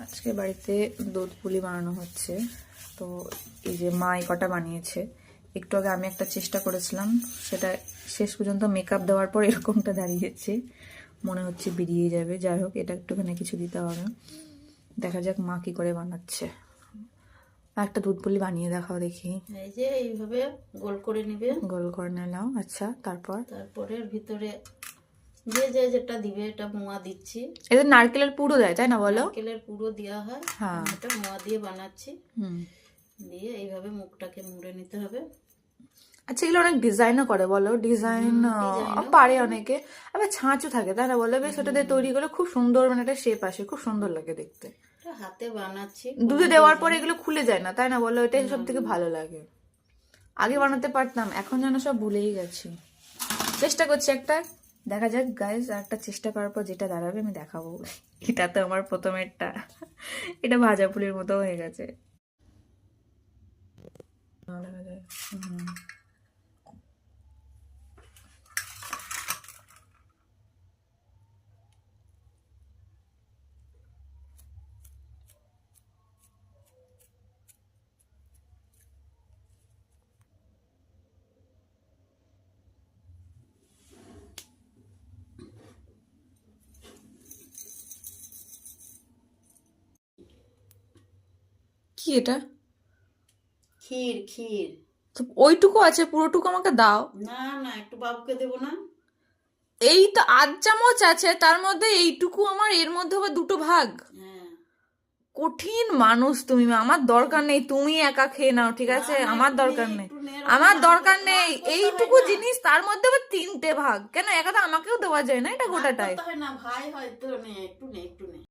আজকে বাড়িতে দুধ পুলি বানানো হচ্ছে। তো এই যে মা এই কটা বানিয়েছে। একটু আগে আমি একটা চেষ্টা করেছিলাম, সেটা শেষ পর্যন্ত মেকআপ দেওয়ার পর এরকমটা দাঁড়িয়েছে, মনে হচ্ছে বেরিয়ে যাবে। যাই হোক, এটা একটুখানি কিছু দিতে হবে। দেখা যাক মা কি করে বানাচ্ছে। একটা দুধ পুলি বানিয়ে দেখাও দেখি। এই যে এইভাবে গোল করে নিবে, গোল করে নিলাম। আচ্ছা, তারপরে ভিতরে যে যেটা দিবে, এটা মোয়া দিচ্ছি। এদের নারকেলের পুরো দেয়, তাই না বলো? নারকেলের পুরো দেওয়া হয়। হ্যাঁ, এটা মোয়া দিয়ে বানাচ্ছি। হুম। দিয়ে এইভাবে মুখটাকে মুড়ে নিতে হবে। আচ্ছা, এগুলো অনেক ডিজাইনও করে বলো, ডিজাইন পারে অনেকে। আবার ছাঁচও থাকে, তাই না বলো? বেশ, ওটা দিয়ে তৈরি করে খুব সুন্দর, মানে একটা শেপ আসে, খুব সুন্দর লাগে দেখতে। হাতে বানাচ্ছি। দুধে দেওয়ার পরে এগুলো খুলে যায় না, তাই না বলো? এটাই সব থেকে ভালো লাগে। আগে বানাতে পারতাম, এখন যেন সব ভুলেই গেছি। চেষ্টা করছি একটা, দেখা যাক গাইজ। আর একটা চেষ্টা করার পর যেটা দাঁড়াবে আমি দেখাবো। এটা তো আমার প্রথমেরটা, এটা ভাজা পুলির মতো হয়ে গেছে। দেখা যায়। কি এটা? ক্ষীর ক্ষীর। তো ওইটুকু আছে, পুরোটুকু আমাকে দাও। না না, একটু বাবুকে দেবো না? এই তো 8 চামচ আছে, তার মধ্যে এইটুকু আমার, এর মধ্যে আবার 2 ভাগ। হ্যাঁ। কঠিন মানুষ তুমি। আমার দরকার নেই, তুমি একা খেয়ে নাও, ঠিক আছে? না, আমার একটু দরকার নে, নেই, একটু নে, আমার রাগ দরকার করতে- নেই। রাগ করতে এইটুকু হয় না। জিনিস, তার মধ্যে আবার 3টে ভাগ কেন? একা তো আমাকেও দেওয়া যায় না, এটা রাগ গোটাটাই। করতে হয় না, ভাই হয়তো নে, একটু নে, একটু নে।